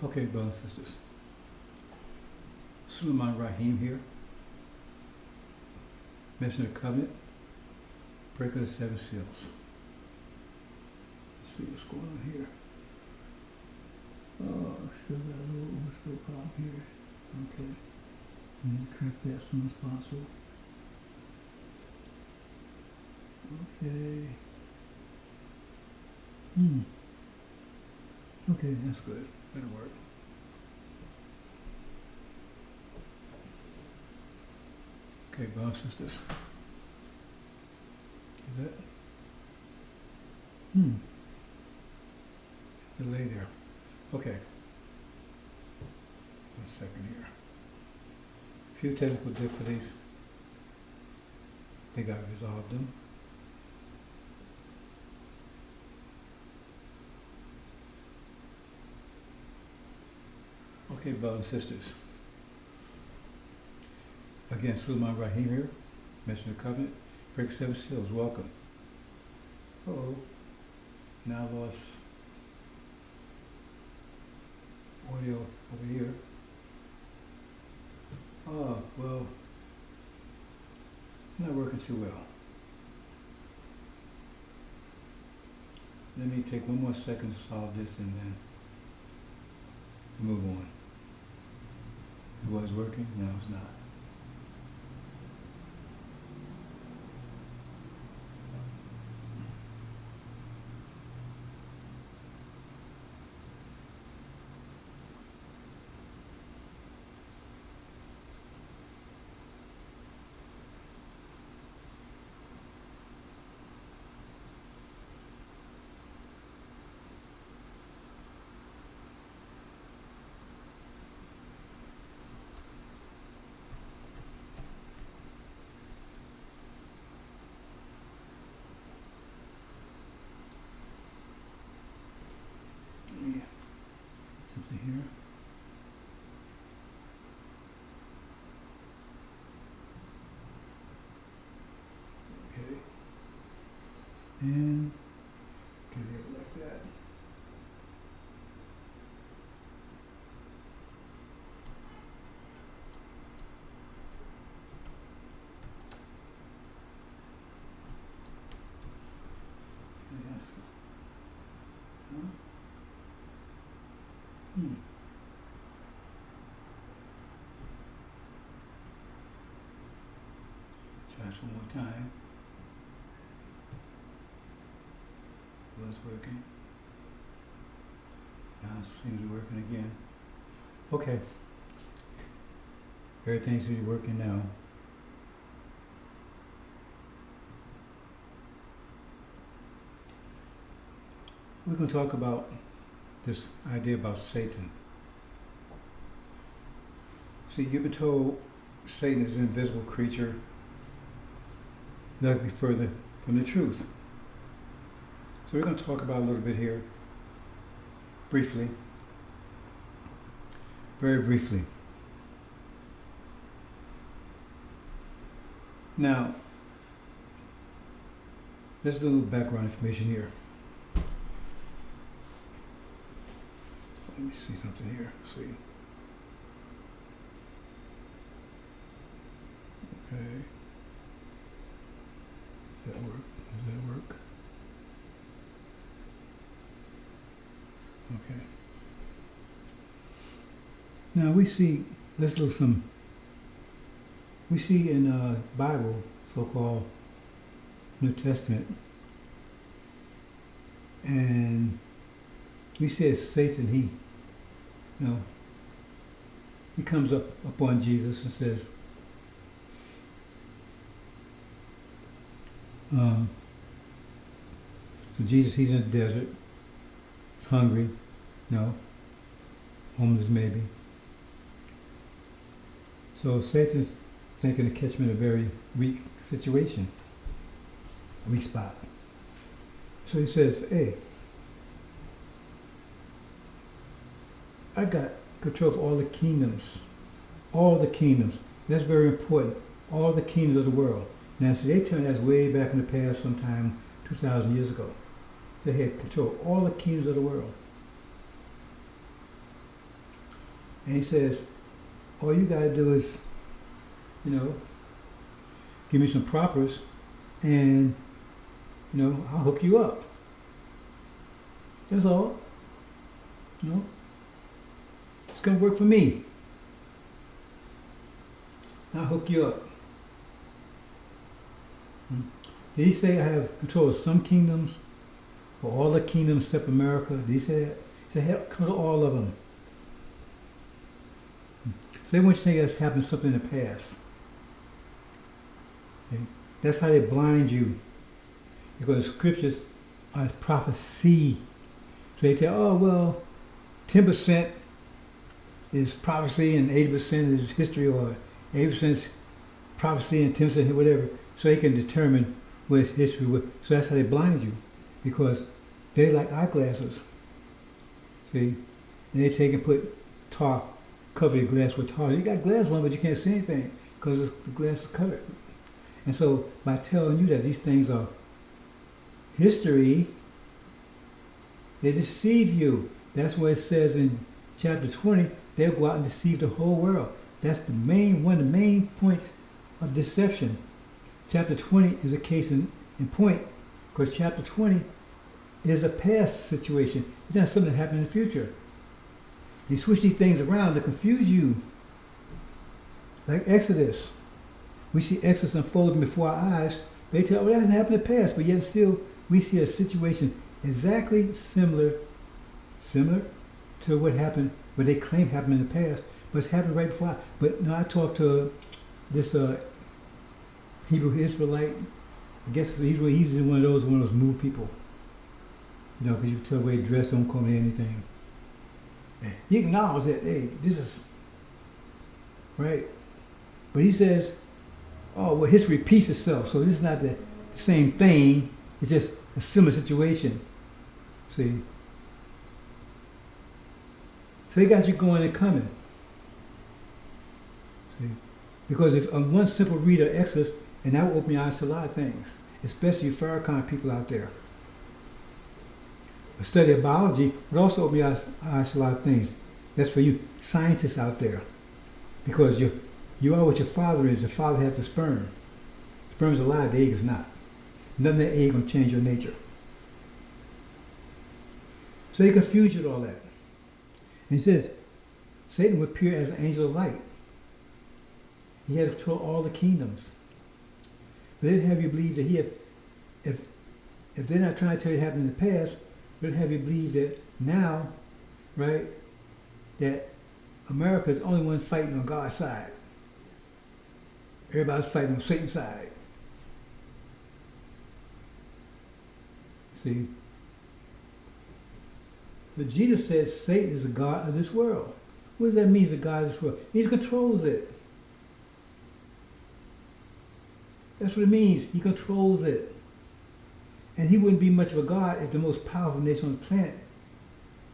Okay, brothers and sisters. Sulaiman Rahim here. Mention of the covenant, break of the seven seals. Let's see what's going on here. Oh, still got a little overflow problem here. Okay. I need to correct that as soon as possible. Okay. Okay, that's good. That'll work. Okay, brothers and sisters. Is that? Delay there. Okay. 1 second here. A few technical difficulties. I think I resolved them. Okay, brothers and sisters. Again, Sulaiman Rahim here, mention of the covenant, break seven seals, welcome. Uh-oh, now I lost audio over here. Oh, well, it's not working too well. Let me take one more second to solve this and then move on. It was working, no it's not. Something here. Okay. And get it like that. Yes. Huh? Try this one more time. Was working. Now it seems to be working again. Okay. Everything seems to be working now. We're going to talk about this idea about Satan. See, you've been told Satan is an invisible creature, nothing further from the truth. So we're going to talk about a little bit here, briefly, very briefly. Now, there's a little background information here. Let me see something here. See. Okay. Does that work? Does that work? Okay. Now we see, let's look some, we see in Bible, so-called New Testament, and we see Satan, he comes up upon Jesus and says, so Jesus, he's in the desert, he's hungry, homeless maybe. So Satan's thinking to catch him in a very weak situation, weak spot. So he says, hey, I got control of all the kingdoms. All the kingdoms. That's very important. All the kingdoms of the world. Now, see, they tell me that's way back in the past, sometime 2,000 years ago. They had control of all the kingdoms of the world. And he says, all you gotta do is, give me some propers, and I'll hook you up. That's all. It's gonna work for me. I'll hook you up. Did he say I have control of some kingdoms, or all the kingdoms except America? Did he say that? He said, I have control of all of them. So they want you to think that's happened something in the past. Okay? That's how they blind you. Because the scriptures are prophecy. So they tell, oh, well, 10% is prophecy and 80% is history, or 80% is prophecy and 10% whatever. So they can determine what is history. So that's how they blind you. Because they like eyeglasses. See? And they take and put tar, cover your glass with tar. You got glasses on, but you can't see anything because the glass is covered. And so by telling you that these things are history, they deceive you. That's what it says in chapter 20. They'll go out and deceive the whole world. That's one of the main points of deception. Chapter 20 is a case in point, because chapter 20 is a past situation. It's not something that happened in the future. They switch these things around to confuse you. Like Exodus. We see Exodus unfolding before our eyes. They tell, that hasn't happened in the past, but yet still we see a situation exactly similar to what happened, what they claim happened in the past, but it's happened right before. But I talked to this Hebrew Israelite. I guess he's one of those moved people. Because you can tell the way he dressed, don't call me anything. He acknowledged that, hey, this is right. But he says, oh, well, history repeats itself, so this is not the same thing. It's just a similar situation. See? So they got you going and coming. See? Because if one simple read of Exodus, and that will open your eyes to a lot of things, especially Farrakhan people out there. A study of biology would also open your eyes to a lot of things. That's for you scientists out there. Because you are what your father is. Your father has the sperm. Sperm is alive, the egg is not. Nothing in that egg will change your nature. So they confuse you with all that. And he says, Satan will appear as an angel of light. He has control of all the kingdoms. But they'd have you believe that if they're not trying to tell you what happened in the past, they'd have you believe that now, right, that America is the only one fighting on God's side. Everybody's fighting on Satan's side. See? But Jesus says Satan is the God of this world. What does that mean, he's the God of this world? He controls it. That's what it means. He controls it. And he wouldn't be much of a God if the most powerful nation on the planet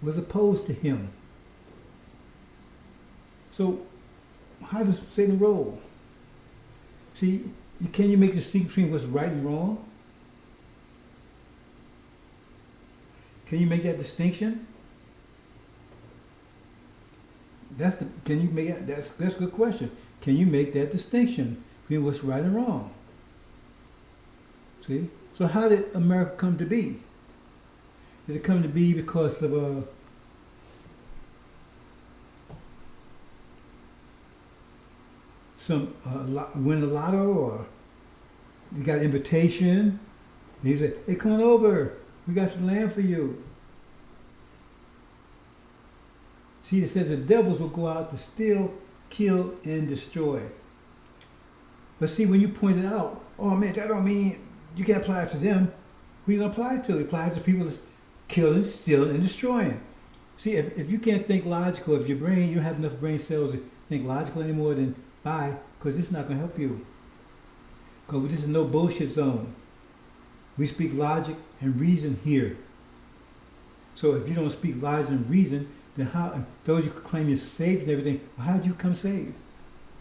was opposed to him. So, how does Satan roll? See, can you make a distinction between what's right and wrong? Can you make that distinction? That's a good question. Can you make that distinction between what's right and wrong? See? So how did America come to be? Did it come to be because of win a lotto, or you got an invitation? And he said, hey, come on over. We got some land for you. See, it says the devils will go out to steal, kill, and destroy. But see, when you point it out, oh man, that don't mean you can't apply it to them. Who are you going to apply it to? You apply it to people that's killing, stealing, and destroying. See, if you can't think logical, if your brain, you don't have enough brain cells to think logical anymore, then bye, because this is not going to help you. Because this is no bullshit zone. We speak logic and reason here. So if you don't speak logic and reason, then how, those you claim you're saved and everything, well, how did you come saved?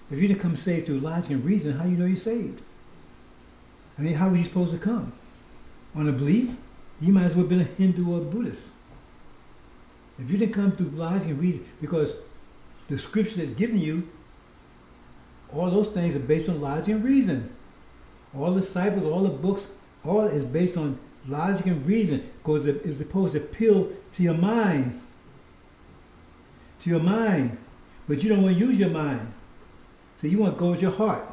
If you didn't come saved through logic and reason, how do you know you're saved? I mean, how were you supposed to come? On a belief? You might as well have been a Hindu or a Buddhist. If you didn't come through logic and reason, because the scriptures that's given you, all those things are based on logic and reason. All the disciples, all the books, all is based on logic and reason, because it's supposed to appeal to your mind. To your mind. But you don't want to use your mind. So you want to go with your heart.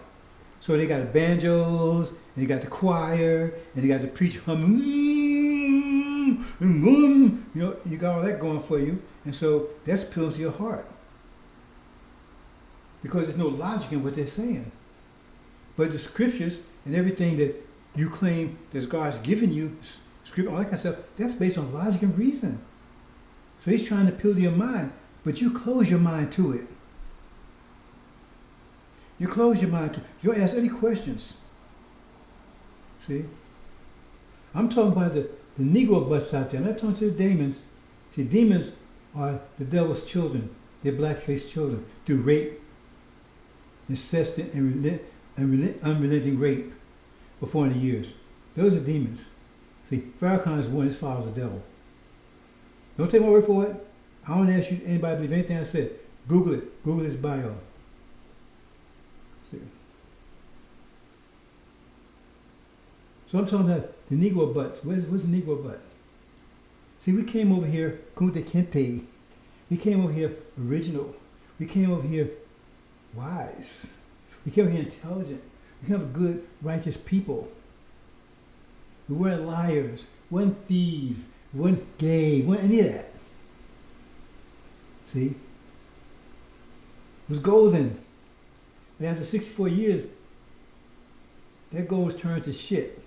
So they got the banjos, and they got the choir, and they got the preacher humming, you know, you got all that going for you. And so that's appealing to your heart. Because there's no logic in what they're saying. But the scriptures and everything that you claim that God's given you, scripture, all that kind of stuff, that's based on logic and reason. So he's trying to appeal to your mind, but you close your mind to it. You close your mind to it. You don't ask any questions. See? I'm talking about the Negro butts out there. I'm not talking to the demons. See, demons are the devil's children. They're black-faced children. Do rape, incest, and unrelenting rape for 400 years. Those are demons. See, Farrakhan is one, his father's the devil. Don't take my word for it. I don't ask you anybody to believe anything I said. Google it. Google his bio. See. So I'm talking about the Negro butts. Where's the Negro butt? See, we came over here, Kunta Kinte. We came over here original. We came over here wise. We came over here intelligent. We came over good, righteous people. We weren't liars. We weren't thieves. We weren't gay. We weren't any of that. See? It was golden. And after 64 years, that gold was turned to shit.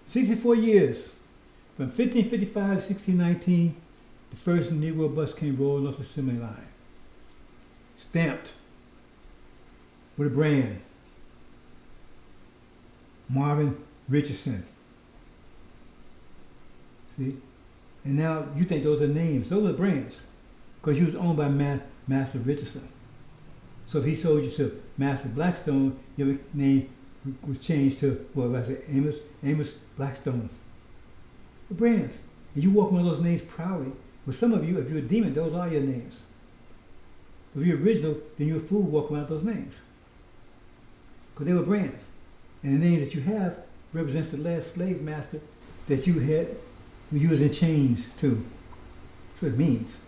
64 years. From 1555 to 1619, the first Negro bus came rolling off the assembly line. Stamped with a brand. Marvin Richardson. See? And now you think those are names. Those are brands. Because you was owned by Master Richardson. So if he sold you to Master Blackstone, your name was changed to, what was it, Amos Blackstone. The brands. And you walk one of those names proudly. With some of you, if you're a demon, those are your names. If you're original, then you're a fool walking around with those names. Because they were brands. And the name that you have represents the last slave master that you had, who you was in chains to. That's what it means.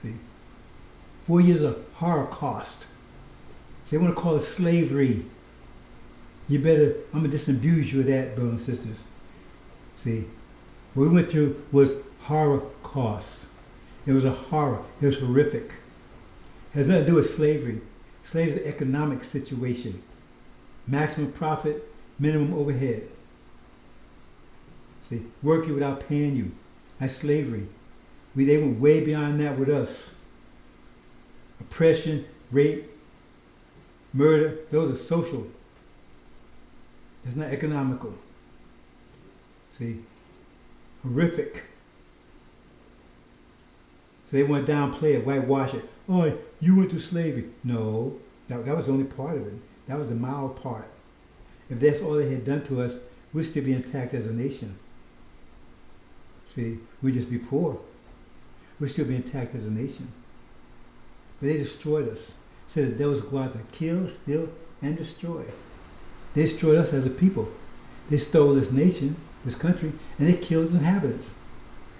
See? 4 years of Holocaust. So they want to call it slavery. You better, I'm going to disabuse you of that, brothers and sisters. See? What we went through was Holocaust. It was a horror. It was horrific. It has nothing to do with slavery. Slavery is an economic situation. Maximum profit, minimum overhead. See, work you without paying you. That's slavery. They went way beyond that with us. Oppression, rape, murder, those are social. It's not economical. See, horrific. So they want to downplay it, whitewash it. Oh, you went through slavery. No, that was the only part of it. That was the mild part. If that's all they had done to us, we'd still be intact as a nation. See, we'd just be poor. We'd still be intact as a nation. But they destroyed us. Said the devils go out to kill, steal, and destroy. They destroyed us as a people. They stole this nation, this country, and they killed its inhabitants.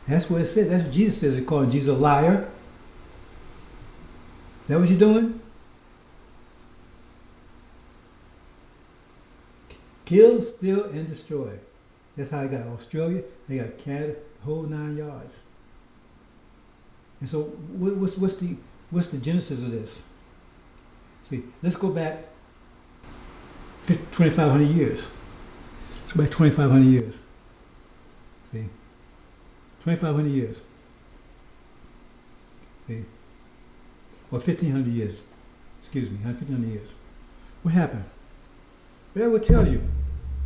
That's what it says. That's what Jesus says. They're calling Jesus a liar. Is that what you're doing? Kill, steal, and destroy. That's how they got Australia. They got Canada, the whole 9 yards. And so, what's the genesis of this? See, let's go back 2,500 years. Let's go back 2,500 years. See, 2,500 years. See, or 1,500 years. Excuse me, 1,500 years. What happened? That will tell you.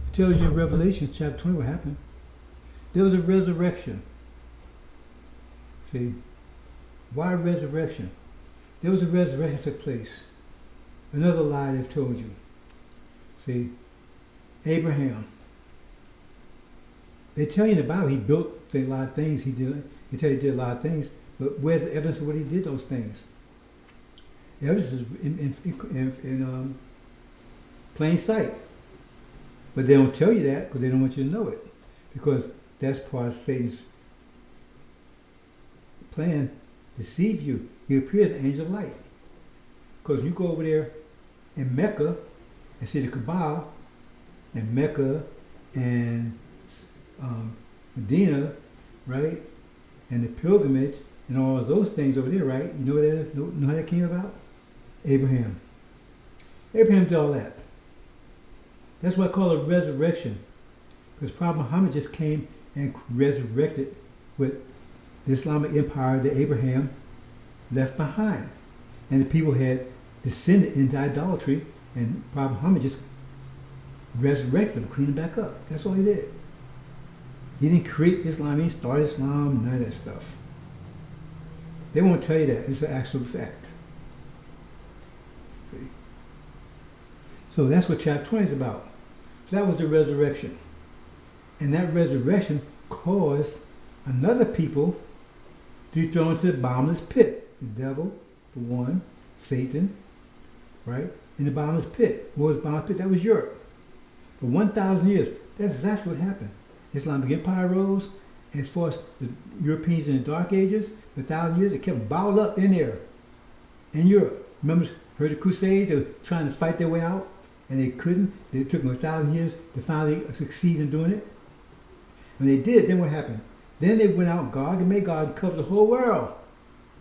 It tells you in Revelation chapter 20 what happened. There was a resurrection. See, why resurrection? There was a resurrection that took place. Another lie they've told you. See, Abraham. They tell you in the Bible he built a lot of things. He tell you he did a lot of things, but where's the evidence of what he did those things? Evidence is in plain sight. But they don't tell you that because they don't want you to know it. Because that's part of Satan's plan, deceive you. He appears as an angel of light. Because you go over there in Mecca and see the Kaaba, and Mecca and Medina, right? And the pilgrimage and all of those things over there, right? You know how that came about? Abraham. Abraham did all that. That's what I call a resurrection. Because Prophet Muhammad just came and resurrected with the Islamic empire that Abraham left behind. And the people had descended into idolatry, and Prophet Muhammad just resurrected them, cleaned them back up. That's all he did. He didn't create Islam, he didn't start Islam, none of that stuff. They won't tell you that. It's an actual fact. See? So that's what chapter 20 is about. So that was the resurrection. And that resurrection caused another people to be thrown into the bottomless pit. The devil, for one, Satan, right? In the bottomless pit. What was the bottomless pit? That was Europe. For 1,000 years. That's exactly what happened. Islamic empire rose and forced the Europeans in the Dark Ages. For 1,000 years, it kept bottled up in there, in Europe. Remember, heard the Crusades? They were trying to fight their way out, and they couldn't. It took them 1,000 years to finally succeed in doing it. When they did, then what happened? Then they went out, Gog and Magog, and covered the whole world.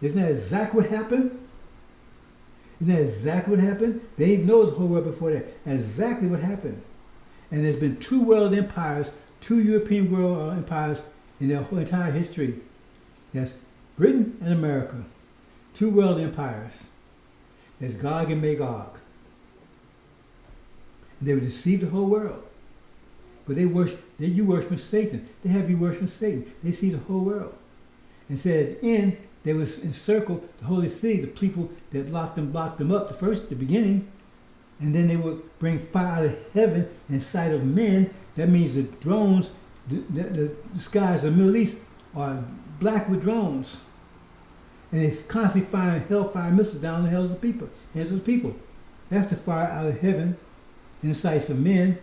Isn't that exactly what happened? Isn't that exactly what happened? They didn't know it was the whole world before that. That's exactly what happened. And there's been two world empires, two European world empires in their whole entire history. That's Britain and America. Two world empires. That's Gog and Magog. And they would deceive the whole world. But you worship Satan. They have you worship Satan. They see the whole world. And said at the end, they would encircle the holy city, the people that blocked them up, the beginning. And then they would bring fire out of heaven in sight of men. That means the drones, the skies of the Middle East are black with drones. And they constantly fire hellfire missiles down the heads of the people. That's the fire out of heaven in the sights of men.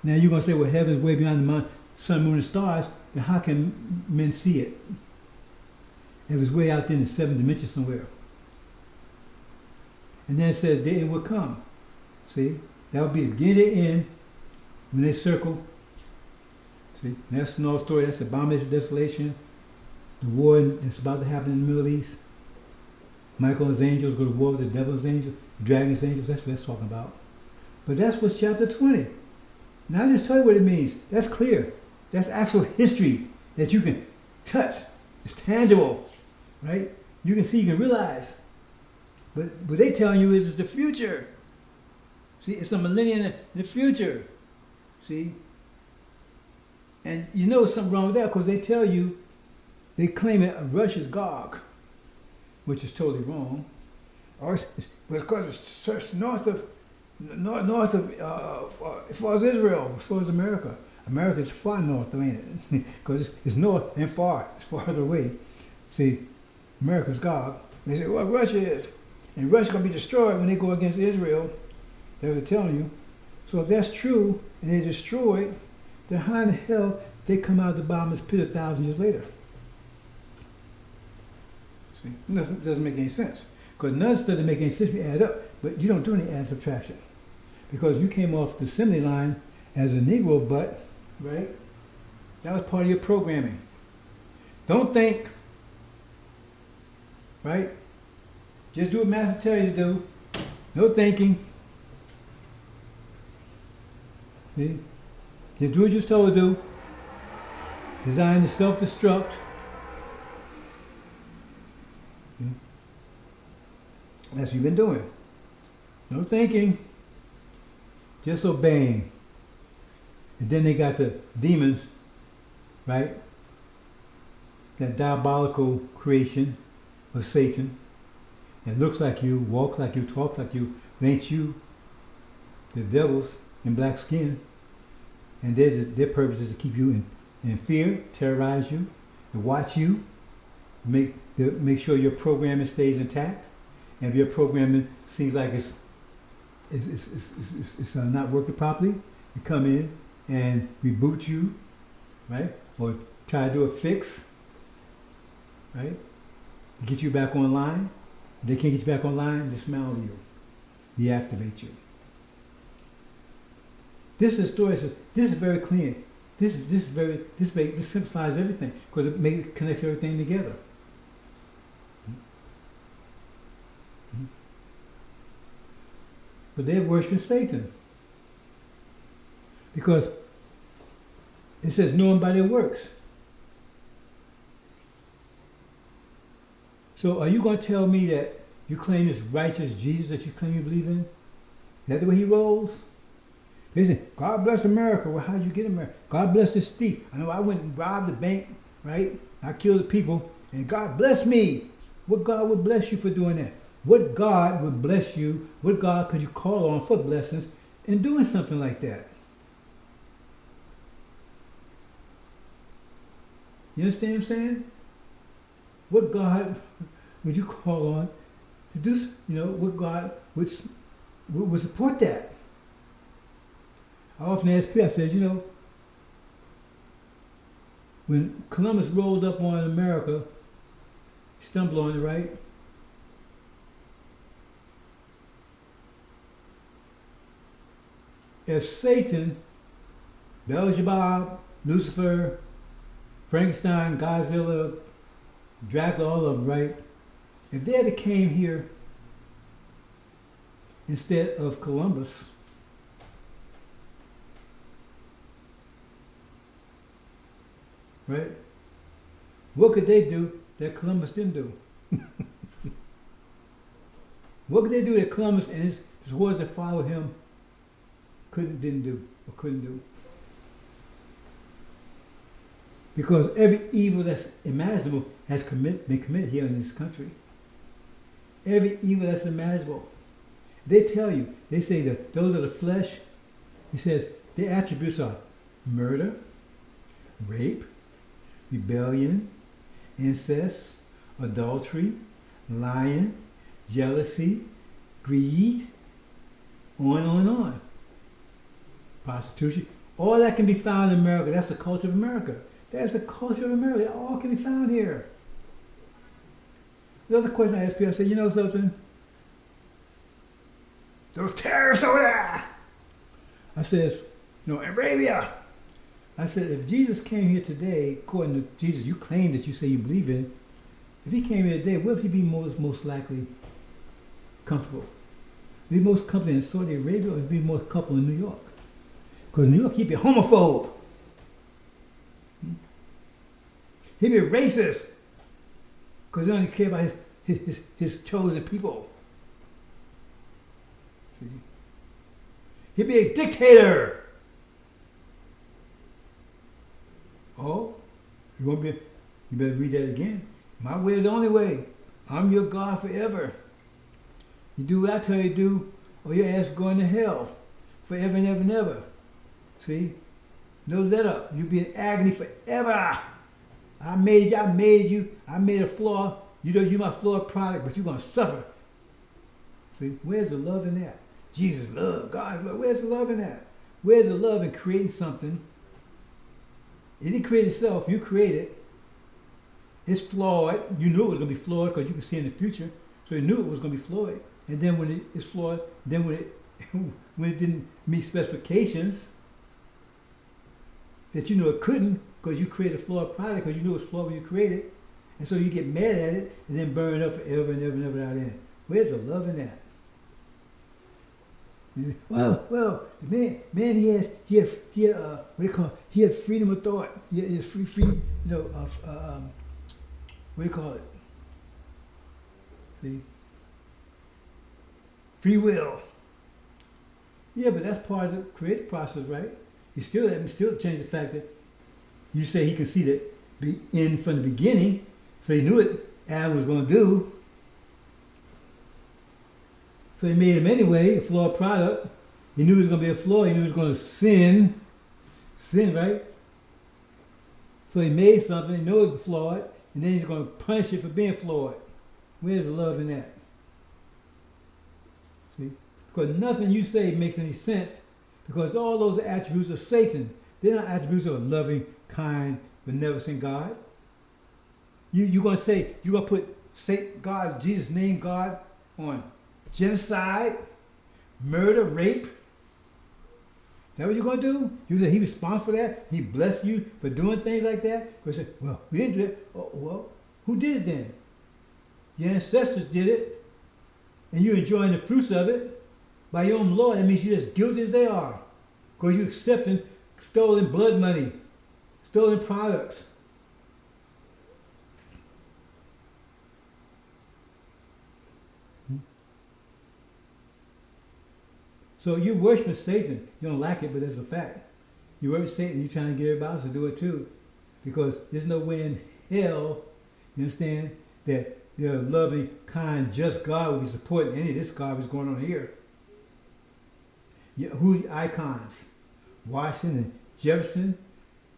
Now you're going to say, well, heaven's way beyond the sun, moon, and stars. Then how can men see it? It was way out there in the seventh dimension somewhere. And then it says the end will come. See? That would be the beginning and the end when they circle. See? That's another story. That's the abomination of desolation. The war that's about to happen in the Middle East. Michael and his angels go to war with the devil's angels, the dragon's angels. That's what that's talking about. But that's what's chapter 20. Now I just tell you what it means. That's clear. That's actual history that you can touch. It's tangible, right? You can see, you can realize. But what they telling you is the future. See, it's a millennium in the future. See? And you know something wrong with that because they tell you, they claim it Russia's Gog, which is totally wrong. Or it's because it's north of as far as Israel, so is America. America's far north, though, ain't it? Because it's north and far, it's farther away. See, America's Gog. They say, well, Russia is. And Russia's going to be destroyed when they go against Israel. That's what they're telling you. So if that's true, and they destroy it, then how in the hell they come out of the bottomless pit 1,000 years later? See, it doesn't make any sense. Because none of this doesn't make any sense if you add up. But you don't do any add and subtraction. Because you came off the assembly line as a Negro butt, right? That was part of your programming. Don't think, right? Just do what Master tells you to do. No thinking. See? Just do what you're told to do. Design to self-destruct. See? That's what you've been doing. No thinking. Just obeying. And then they got the demons, right? That diabolical creation of Satan that looks like you, walks like you, talks like you, but ain't you. The devils in black skin. And their purpose is to keep you in fear, terrorize you, to watch you, make sure your programming stays intact. And if your programming seems like it's not working properly, you come in and reboot you, right? Or try to do a fix, right? Get you back online. If they can't get you back online, dismantle you, deactivate you. This is a story. This is very clean. This simplifies everything because it connects everything together. But they're worshiping Satan because it says know them by their works. So are you going to tell me that you claim this righteous Jesus that you claim you believe in? Is that the way he rolls? They say, God bless America. Well, how'd you get America? God bless this thief. I know I went and robbed the bank, right? I killed the people, and God bless me. What God would bless you for doing that? What God would bless you? What God could you call on for blessings in doing something like that? You understand what I'm saying? What God would you call on to do? What God would support that? I often ask people, I said, when Columbus rolled up on America, stumbled on it, right? If Satan, Beelzebub, Lucifer, Frankenstein, Godzilla, Dracula, all of them, right? If they had came here instead of Columbus, right? What could they do that Columbus didn't do? What could they do that Columbus and his hordes that followed him couldn't do? Because every evil that's imaginable has been committed here in this country. Every evil that's imaginable. They tell you, they say that those are the flesh. He says their attributes are murder, rape, rebellion, incest, adultery, lying, jealousy, greed, on and on. Prostitution. All that can be found in America. That's the culture of America. That's the culture of America. It all can be found here. There's a question I ask people. I say, you know something? Those terrorists over there. I says, Arabia. I said, if Jesus came here today, according to Jesus, you claim that you say you believe in, if he came here today, where would he be most likely comfortable? Would he be most comfortable in Saudi Arabia or would he be more comfortable in New York? Because New York, he'd be a homophobe. He'd be a racist. Because he only care about his chosen people. See? He'd be a dictator. Oh, you better read that again. My way is the only way. I'm your God forever. You do what I tell you to do, or your ass going to hell forever and ever and ever. See? No let up. You'll be in agony forever. I made you. I made a flaw. You're my flawed product, but you're going to suffer. See? Where's the love in that? Jesus' love, God's love. Where's the love in that? Where's the love in creating something? It didn't create itself. You created it. It's flawed. You knew it was going to be flawed because you can see in the future. So you knew it was going to be flawed. And then when it's flawed, then when it didn't meet specifications that you knew it couldn't because you created a flawed product because you knew it was flawed when you created it. And so you get mad at it and then burn it up forever and ever and ever without end. Where's the love in that? Well, the man, he had what do you call it? He had freedom of thought. He had free, what do you call it? See? Free will. Yeah, but that's part of the creative process, right? You still change the fact that you say he can see that be in from the beginning, so he knew what Adam was going to do. So he made him anyway, a flawed product. He knew he was going to be a flaw. He knew he was going to sin, right? So he made something. He knew it was flawed, and then he's going to punish it for being flawed. Where's the love in that? See? Because nothing you say makes any sense, because all those are attributes of Satan. They're not attributes of a loving, kind, benevolent God. You're going to say, you're going to put Satan, God's, Jesus' name, God, on genocide, murder, rape? Is that what you're going to do? You say he responds for that? He bless you for doing things like that? Because say, well, we didn't do it. Oh, well, who did it then? Your ancestors did it, and you're enjoying the fruits of it. By your own law, that means you're as guilty as they are, because you're accepting stolen blood money, stolen products. So you worship Satan. You don't like it, but that's a fact. You worship Satan, you're trying to get everybody else to do it too. Because there's no way in hell, you understand, that the loving, kind, just God will be supporting any of this garbage going on here. Yeah, who the icons? Washington, Jefferson.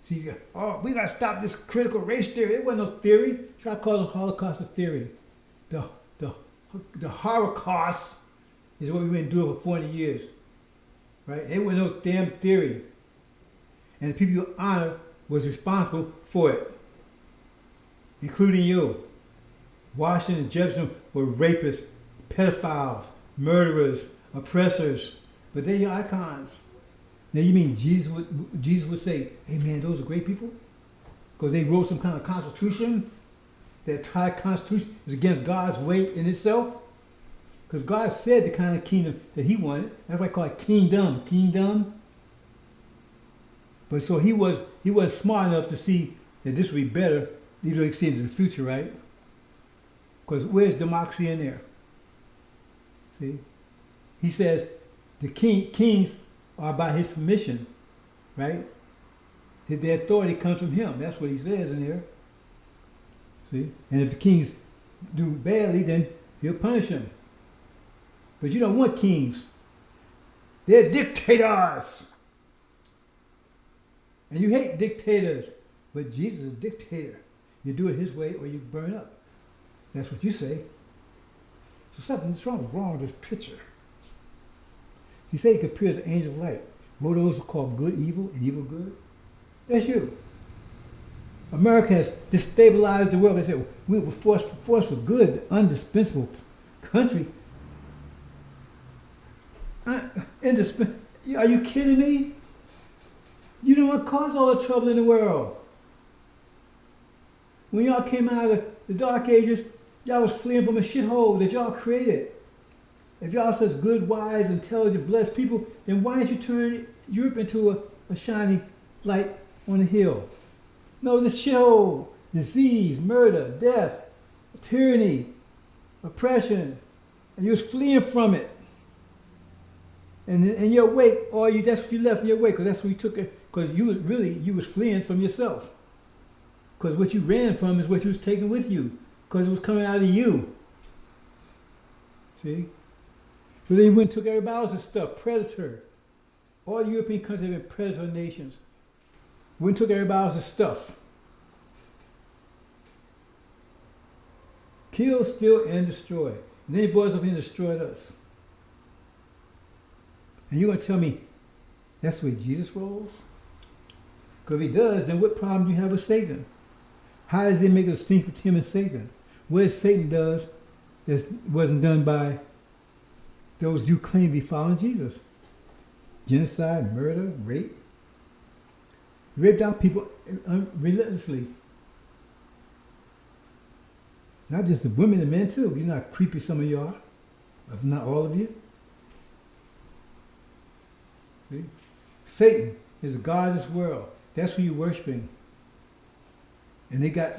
See, oh, we got to stop this critical race theory. It wasn't no theory. Try to call it Holocaust a theory. The Holocaust is what we've been doing for 40 years. Right? It was no damn theory. And the people you honor was responsible for it, including you. Washington and Jefferson were rapists, pedophiles, murderers, oppressors, but they're your icons. Now you mean Jesus would say, hey man, those are great people? Because they wrote some kind of constitution? That entire constitution is against God's way in itself? Because God said the kind of kingdom that he wanted. That's why I call it kingdom. But so he wasn't smart enough to see that this would be better, even though he sees in the future, right? Because where's democracy in there? See? He says the kings are by his permission, right? The authority comes from him. That's what he says in there. See? And if the kings do badly, then he'll punish them. But you don't want kings. They're dictators. And you hate dictators. But Jesus is a dictator. You do it his way or you burn up. That's what you say. So something's wrong with this picture. So you say he appears as an angel of light. What those who call good evil and evil good? That's you. America has destabilized the world. They say we were forced for good, the indispensable country. Are you kidding me? You know what caused all the trouble in the world? When y'all came out of the dark ages, y'all was fleeing from a shithole that y'all created. If y'all such good, wise, intelligent, blessed people, then why didn't you turn Europe into a shining light on the hill? No, it's a shithole. Disease, murder, death, tyranny, oppression. And you was fleeing from it. And in your wake, that's what you left in your wake, because that's what you took it, because you was fleeing from yourself. Because what you ran from is what you was taking with you, because it was coming out of you. See? So they went and took everybody else's stuff, predator. All the European countries have been predator nations. Went and took everybody else's stuff. Kill, steal, and destroy. And then he brought us up and destroyed us. And you're going to tell me that's the way Jesus rolls? Because if he does, then what problem do you have with Satan? How does it make a distinction between him and Satan? What Satan does that wasn't done by those you claim to be following Jesus? Genocide, murder, rape. Raped out people relentlessly. Not just the women and men too. You're not creepy, some of you are. If not all of you. See? Satan is the God of this world. That's who you're worshiping. And they got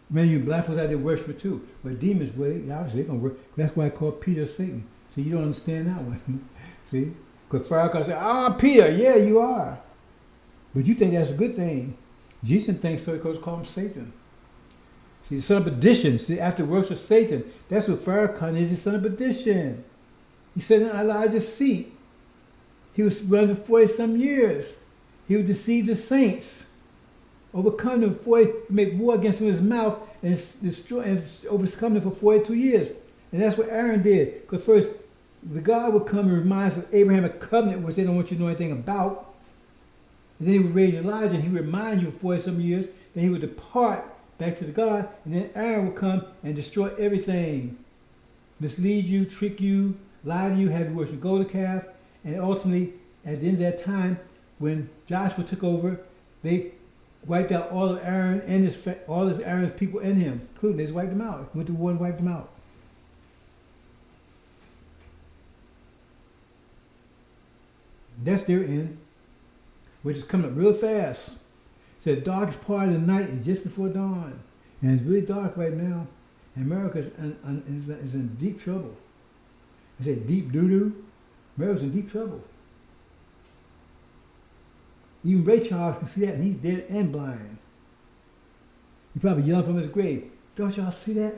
many of you black folks out there worshiping too. But demons, well, obviously they're gonna work. That's why I call Peter Satan. See, you don't understand that one. See? Because Pharaoh say, Peter, yeah, you are. But you think that's a good thing. Jesus thinks so because call him Satan. See, the son of perdition. See, after works of Satan, that's what Pharaoh is, the son of perdition. He said in Elijah's seat. He was running for 40-some years. He would deceive the saints, overcome them make war against them with his mouth, and destroy and overcome them for 42 years. And that's what Aaron did. Because first, the God would come and remind us of Abrahamic covenant, which they don't want you to know anything about. And then he would raise Elijah, and he would remind you for 40-some years. Then he would depart back to the God, and then Aaron would come and destroy everything. Mislead you, trick you, lie to you, have you worship golden calf. And ultimately, at the end of that time, when Joshua took over, they wiped out all of Aaron and all of Aaron's people and him, including they just wiped them out. Went to war and wiped them out. That's their end, which is coming up real fast. Said the darkest part of the night is just before dawn, and it's really dark right now. And America is in deep trouble. I say deep doo-doo. America's in deep trouble. Even Ray Charles can see that, and he's dead and blind. He probably yelling from his grave. Don't y'all see that?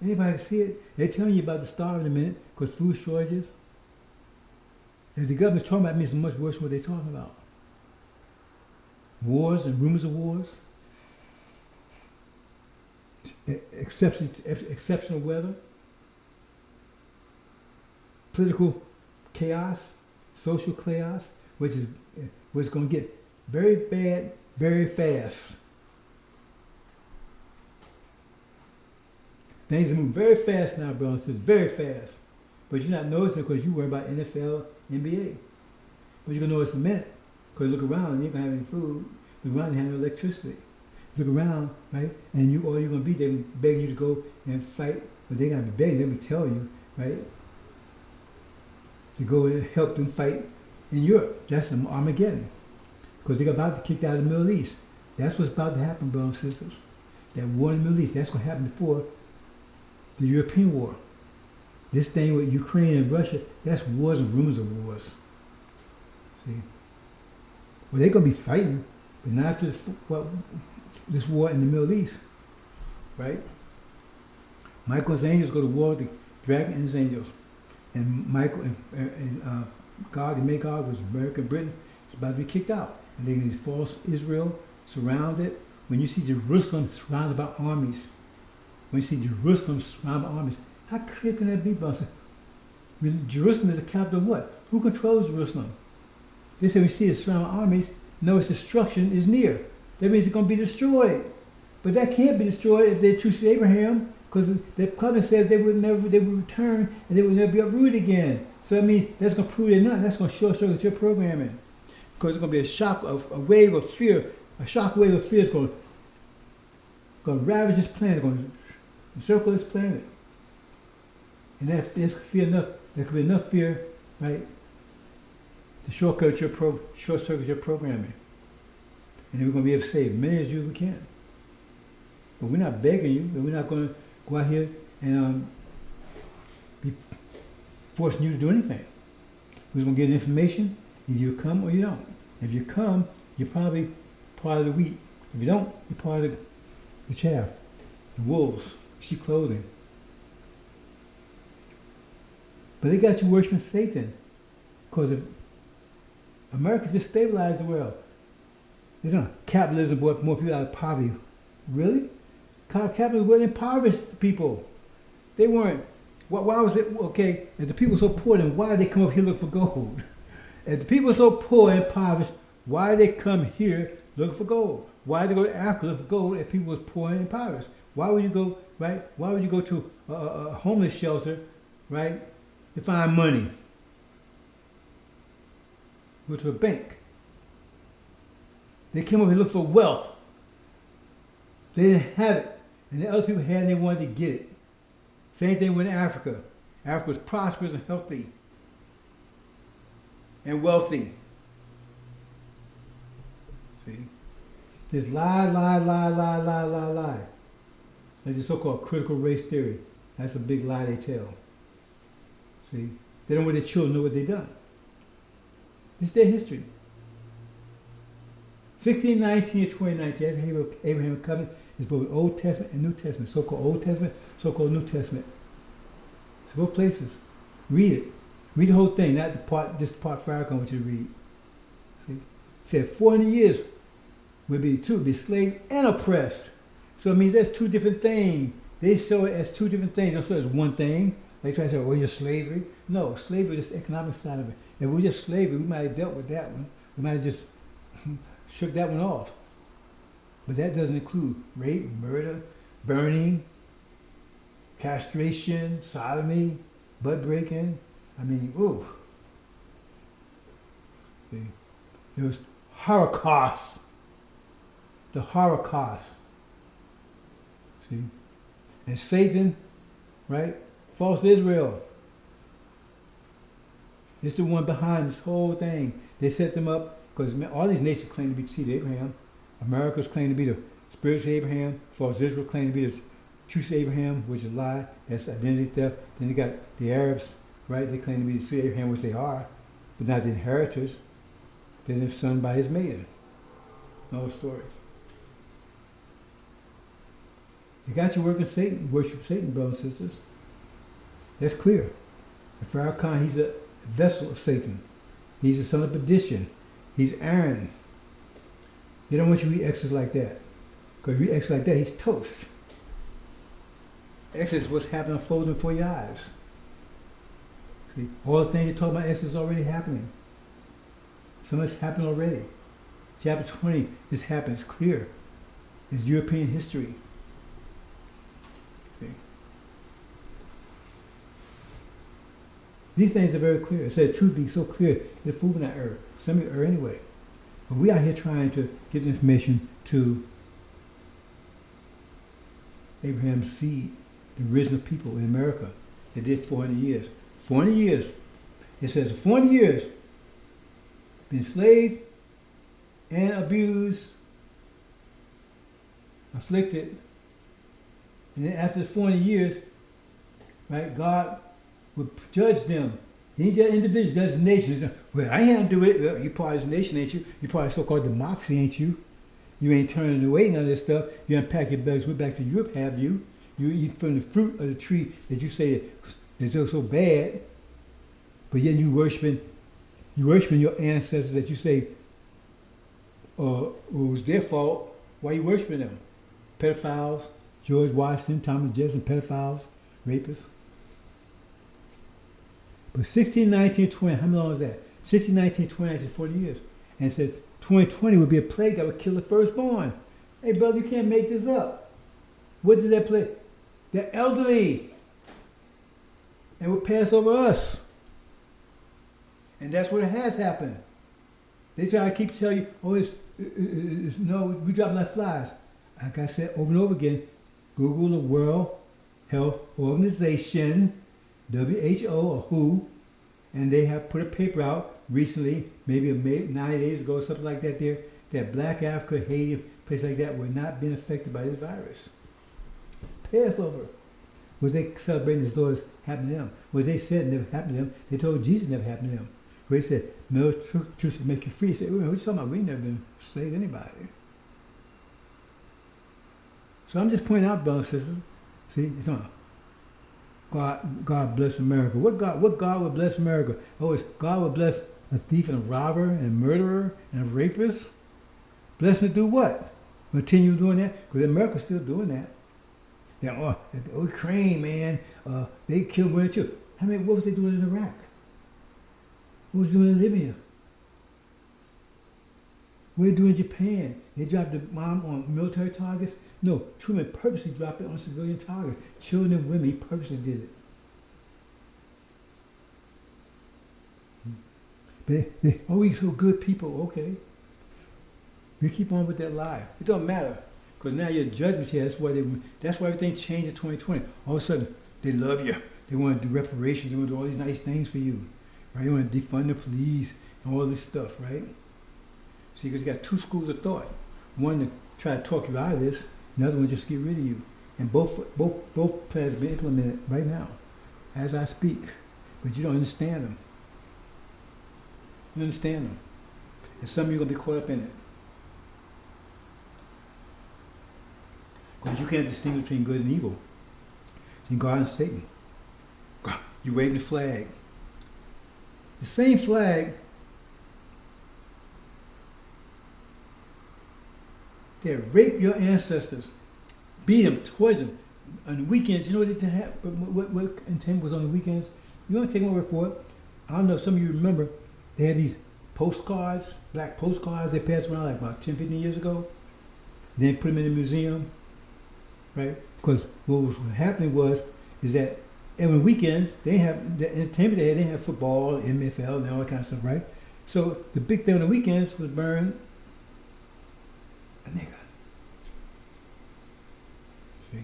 Anybody can see it? They're telling you about the starve in a minute because food shortages. If the government's talking about it, it means much worse than what they're talking about. Wars and rumors of wars. Exceptional weather. Political chaos. Social chaos. Which is going to get very bad very fast. Things are moving very fast now, bro. It's very fast. But you're not noticing because you worry about NFL, NBA. But you're going to notice in a minute. Because look around and you ain't going to have any food. Look around and you have no electricity. Look around, right? And all you're going to be, they're begging you to go and fight. But they're going to be begging, let me tell you, right? To go and help them fight in Europe. That's Armageddon. Because they're about to kick out of the Middle East. That's what's about to happen, brothers and sisters. That war in the Middle East, that's going to happen before the European war. This thing with Ukraine and Russia, that's wars and rumors of wars. See? Well, they're going to be fighting, but not after this war in the Middle East, right? Michael's angels go to war with the dragon and his angels. And Michael and Gog and Magog, was America and Britain, is about to be kicked out. And they're going to be false Israel surrounded. When you see Jerusalem surrounded by armies, when you see Jerusalem surrounded by armies, how clear can that be, brother? Jerusalem is the capital of what? Who controls Jerusalem? They say we see it surrounded by armies, no, its destruction is near. That means it's going to be destroyed. But that can't be destroyed if they're true to Abraham, because the covenant says they would return and they would never be uprooted again. So that means that's going to prove they're not. That's going to short circuit your programming. Because it's going to be a wave of fear. A shock wave of fear is going to ravage this planet, going to encircle this planet. And there's fear enough. There could be enough fear, right, to short circuit your programming. And then we're going to be able to save many as we can. But we're not begging you, and we're not going to go out here and be forcing you to do anything. We're going to get information. Either you come or you don't. If you come, you're probably part of the wheat. If you don't, you're part of the chaff, the wolves, sheep clothing. But they got you worshiping Satan. Because if America's just stabilized the world. They don't. Capitalism brought more people out of poverty. Really? Capitalism would impoverish the people. They weren't. Why was it? Okay, if the people were so poor, then why did they come up here look for gold? If the people are so poor and impoverished, why did they come here looking for gold? Why did they go to Africa look for gold if people was poor and impoverished? Why would you go, right? Why would you go to a homeless shelter, right, to find money? Go to a bank. They came over here looking for wealth. They didn't have it. And the other people had it and they wanted to get it. Same thing with Africa. Africa was prosperous and healthy and wealthy. See? There's lie. Like the so-called critical race theory. That's a big lie they tell. See? They don't want their children to know what they've done. This is their history. 1619 and 2019, that's the Abrahamic covenant, is both Old Testament and New Testament. So-called Old Testament, so-called New Testament. It's both places. Read it. Read the whole thing, not the part, just the part Farrakhan wants you to read. See? It said 400 years would be enslaved and oppressed. So it means that's two different things. They show it as two different things. They don't show it as one thing. They try to say, oh, you're slavery. No, slavery is just the economic side of it. If we just slavery, we might have dealt with that one. We might have just shook that one off. But that doesn't include rape, murder, burning, castration, sodomy, butt breaking. I mean, ooh. See, it was Holocaust. The Holocaust. See? And Satan, right? False Israel. It's the one behind this whole thing. They set them up because all these nations claim to be the seed of Abraham. America's claim to be the spiritual Abraham. False Israel claim to be the true Abraham, which is a lie. That's identity theft. Then you got the Arabs, right? They claim to be the seed of Abraham, which they are, but not the inheritors. They're the son by his maiden. No story. You got you working Satan, worship Satan, brothers and sisters. That's clear. And Pharaoh, he's a vessel of Satan. He's the son of perdition. He's Aaron. They don't want you to read Exodus like that. Because if you read Exodus like that, he's toast. Exodus is what's happening unfolding before your eyes. See, all the things you're talking about Exodus is already happening. Some of it's happened already. Chapter 20 is happening. It's clear. It's European history. See? These things are very clear. It said truth be so clear, the fool will not err. Some of you err anyway. But we out here trying to get the information to Abraham's seed, the original people in America. They did 400 years. 400 years. It says 400 years been enslaved and abused, afflicted. And then after the 400 years, right, God would judge them. He ain't just individuals, judge the nation. Well, I ain't do it. Well, you part of this nation, ain't you? You part of so-called democracy, ain't you? You ain't turning away none of this stuff. You unpack your bags, went back to Europe, have you? You eat from the fruit of the tree that you say is so bad, but yet you worshiping your ancestors that you say it was their fault. Why are you worshiping them? Pedophiles, George Washington, Thomas Jefferson, pedophiles, rapists. But 16, 19, 20, how long is that? 16, 19, 20, 19, 40 years. And it said 2020 would be a plague that would kill the firstborn. Hey, brother, you can't make this up. What did that plague? The elderly. And would pass over us. And that's what has happened. They try to keep telling you, oh, it's no, we drop like flies. Like I said over and over again, Google the World Health Organization, WHO or WHO, and they have put a paper out recently, maybe 9 days ago, something like that there, that Black Africa, Haiti, places like that were not being affected by this virus. Passover. Was they celebrating the stories happened to them? Was they said never happened to them? They told Jesus never happened to them. Where he said, no truth will make you free. He said, what are you talking about? We never been enslaved anybody. So I'm just pointing out, brothers and sisters. See, it's on. God bless America. What God would bless America? Oh, it's God would bless a thief and a robber and a murderer and a rapist? Bless them to do what? Continue doing that? Because America's still doing that. Now, Ukraine, man, they killed women too. What was they doing in Iraq? What was they doing in Libya? What are they doing in Japan? They dropped the bomb on military targets? No, Truman purposely dropped it on civilian targets. Children and women, he purposely did it. But we so good people, okay. We keep on with that lie. It don't matter. Because now your judgment's here. That's why everything changed in 2020. All of a sudden, they love you. They want to do reparations. They want to do all these nice things for you. Right? They want to defund the police and all this stuff, right? See, because you got two schools of thought. One to try to talk you out of this, another one just get rid of you. And both plans have been implemented right now, as I speak. But you don't understand them. You understand them. And some of you are going to be caught up in it. Because you can't distinguish between good and evil. Between God and Satan. You waving the flag. The same flag that raped your ancestors, beat them, tortured them, On the weekends, you know what they have? What entertainment was on the weekends? You want to take my word for it? I don't know if some of you remember. They had these postcards, black postcards. They passed around like about 10, 15 years ago. Then put them in the museum, right? Because what was happening is that every weekends they have the entertainment they have football, MFL, and all that kind of stuff, right? So the big thing on the weekends was burn a nigga. See?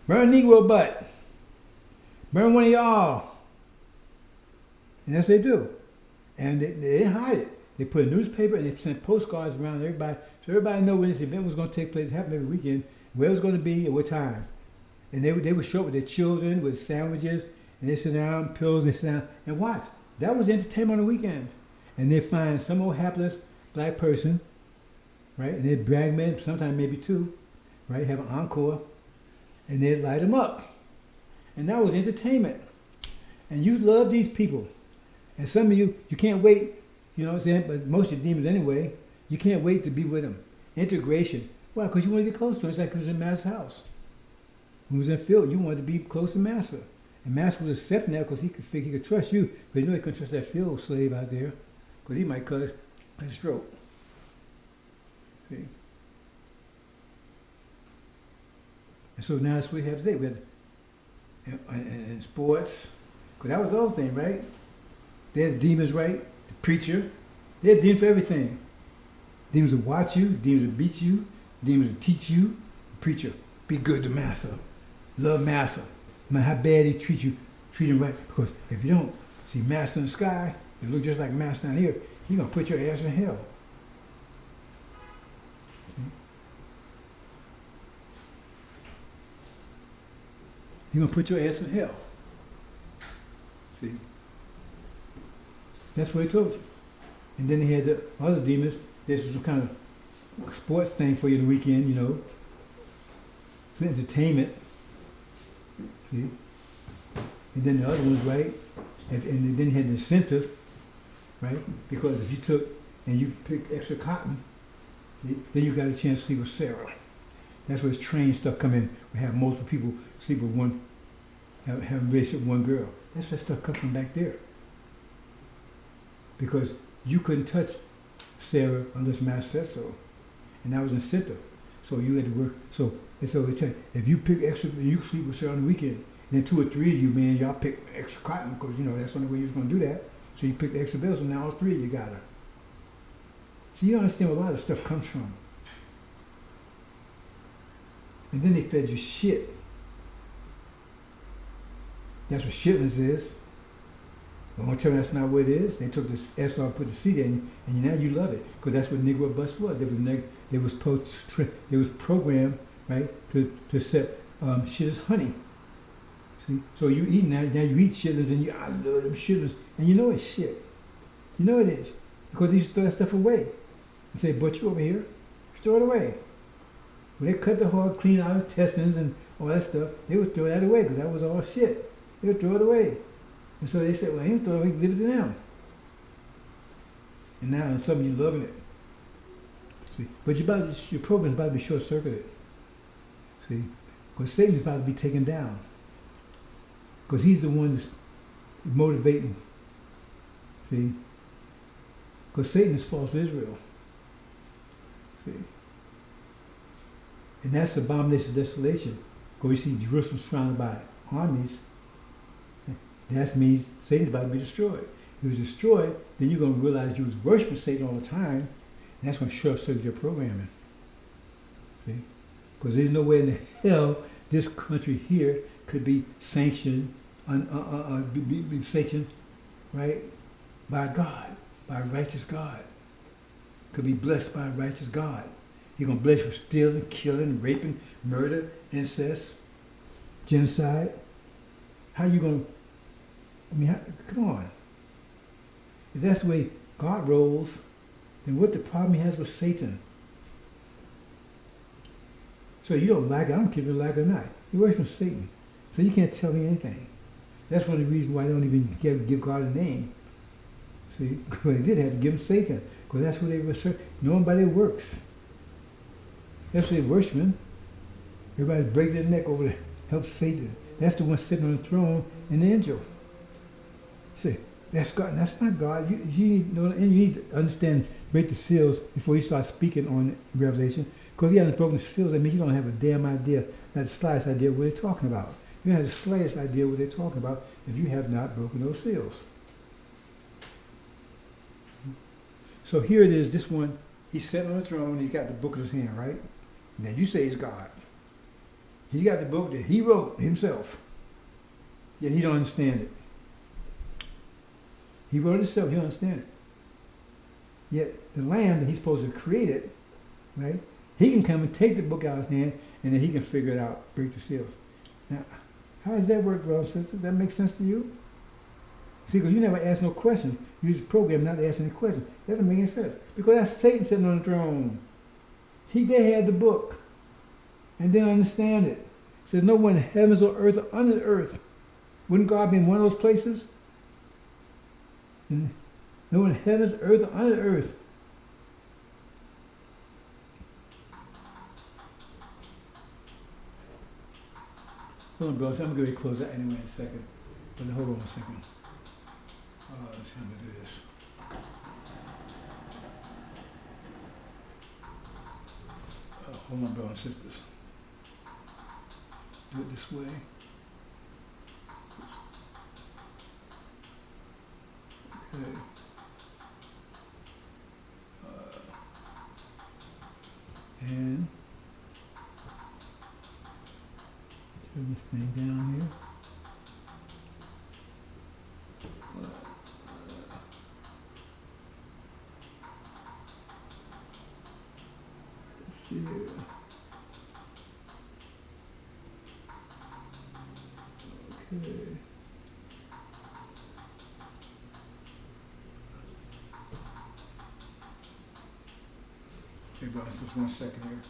Burn a Negro butt. Burn one of y'all. And that's what they do. And they didn't hide it. They put a newspaper and they sent postcards around everybody, so everybody know when this event was going to take place, happen every weekend, where it was going to be and what time. And they would show up with their children with sandwiches, and they sit down, pills, and they sit down and watch. That was entertainment on the weekends. And they find some old hapless black person, right? And they'd drag men, sometimes maybe two, right? Have an encore, and they'd light them up. And that was entertainment. And you love these people. And some of you can't wait, you know what I'm saying? But most of you demons anyway, you can't wait to be with them. Integration. Why? Because you want to get close to him. It's like it was in Master's house. When he was in field, you wanted to be close to Master. And Master was accepting that because he could figure he could trust you. But you know he couldn't trust that field slave out there because he might cut his throat. See? And so now that's what we have today. We have in sports, because that was the old thing, right? They had the demons, right? The preacher. They had demons for everything. Demons would watch you. Demons would beat you. Demons would teach you. The preacher, be good to Master. Love Master. No matter how bad he treats you, treat him right. Because if you don't see Master in the sky, you look just like Master down here, he's going to put your ass in hell. See? He's going to put your ass in hell. See? That's what he told you. And then he had the other demons. This was some kind of sports thing for you the weekend, you know. It's entertainment. See? And then the other ones, right? And then he had the incentive, right? Because if you took and you picked extra cotton, see, then you got a chance to sleep with Sarah. That's where his trained stuff come in. We have multiple people sleep with one, have a relationship with one girl. That's where stuff comes from back there. Because you couldn't touch Sarah unless Master said so. And that was incentive. So you had to work. So they tell you, if you pick extra, you can sleep with Sarah on the weekend. And then 2 or 3 of you, man, y'all pick extra cotton because, you know, that's the only way you was going to do that. So you picked the extra bills, and now all 3 of you got her. So you don't understand where a lot of stuff comes from. And then they fed you shit. That's what shitless is. Don't want to tell me that's not what it is. They took this S off, put the C there, and now you love it because that's what Negro bus was. It was programmed, right, to set shit as honey. See, so you eat now you eat shitless, and I love them shitless, and you know it's shit. You know it is because they used to throw that stuff away and say, "But you over here, throw it away." When they cut the hog, clean out his intestines and all that stuff, they would throw that away because that was all shit. They would throw it away. And so they said, well, he throw it away, give it to them. And now some of you loving it. See, but your program is about to be short-circuited. See, because Satan's about to be taken down. Because he's the one that's motivating. See, because Satan is false Israel. See, and that's the abomination of desolation. Because you see Jerusalem surrounded by armies. That means Satan's about to be destroyed. If he was destroyed, then you're going to realize you was worshiping Satan all the time, and that's going to short-circuit your programming. See? Because there's no way in the hell this country here could be sanctioned, be sanctioned, right, by God, by a righteous God. Could be blessed by a righteous God. He's going to bless you for stealing, killing, raping, murder, incest, genocide. How are you going to... come on. If that's the way God rolls, then what the problem he has with Satan? So you don't like it. I don't care if you like it or not. You're worshiping Satan. So you can't tell me anything. That's one of the reasons why I don't even give God a name. See, because they did have to give him Satan. Because that's what they were serving. Knowing by their works. That's what they worship him. Everybody break their neck over to help Satan. That's the one sitting on the throne in the angel. See, that's God. That's not God. You need to understand, break the seals before you start speaking on Revelation. Because if you haven't broken the seals, that means you don't have a damn idea, not the slightest idea what they're talking about. You don't have the slightest idea what they're talking about if you have not broken those seals. So here it is, this one, he's sitting on the throne, he's got the book in his hand, right? Now you say it's God. He's got the book that he wrote himself. Yet he don't understand it. He wrote it himself, he don't understand it. Yet the Lamb that he's supposed to create it, right? He can come and take the book out of his hand and then he can figure it out, break the seals. Now, how does that work, brothers and sisters? Does that make sense to you? See, because you never ask no question. You use the program not to ask any question. That doesn't make any sense. Because that's Satan sitting on the throne. They had the book and didn't understand it. It says no one in heavens or earth or under the earth. Wouldn't God be in one of those places? And no one in heavens, earth, or under the earth. Hold on, brothers. I'm going to close that anyway in a second. But hold on a second. Let's have to do this. Hold on, brothers and sisters. Do it this way. Okay. And turn this thing down here. Let's see here. Okay. Okay, guys, just 1 second here.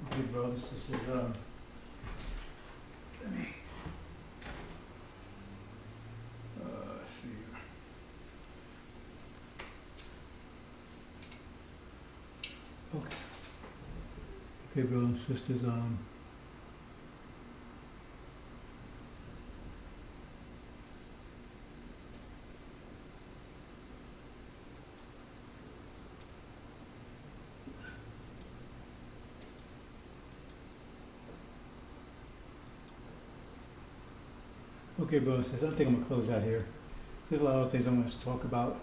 Okay, brothers, sisters, let me, let's see here. Okay. Okay, brothers and sisters, okay, brothers and sisters, I think I'm going to close out here. There's a lot of things I want to talk about,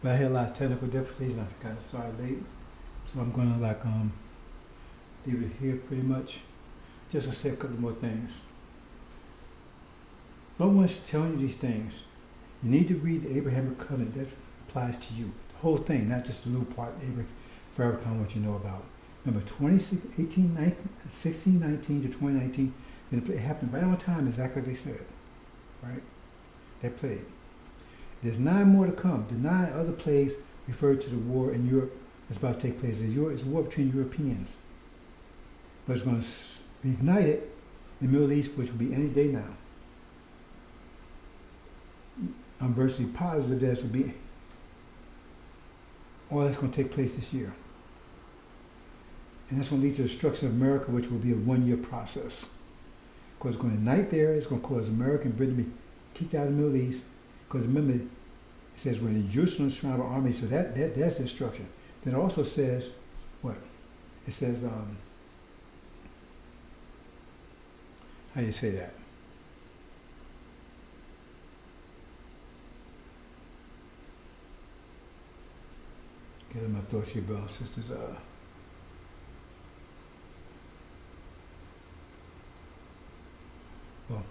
but I had a lot of technical difficulties and I got started late. So I'm going to leave it here pretty much. Just to say a couple more things. Someone's telling you these things. You need to read the Abrahamic covenant. That applies to you. The whole thing, not just the little part for everyone what you know about. Remember, 1619 to 2019, and it happened right on time, exactly like they said. Right? They played. There's 9 more to come. The 9 other plagues refer to the war in Europe that's about to take place. It's a war between Europeans. But it's going to be ignited in the Middle East, which will be any day now. I'm virtually positive that will be all that's going to take place this year. And that's going to lead to the destruction of America, which will be a 1-year process. Because it's going to ignite there, it's going to cause America and Britain to be kicked out of the Middle East, because remember, it says when the Jerusalem surrounded by armies, so that's destruction. Then it also says, what? It says, how do you say that? Get my thoughts here, brothers and sisters. Well,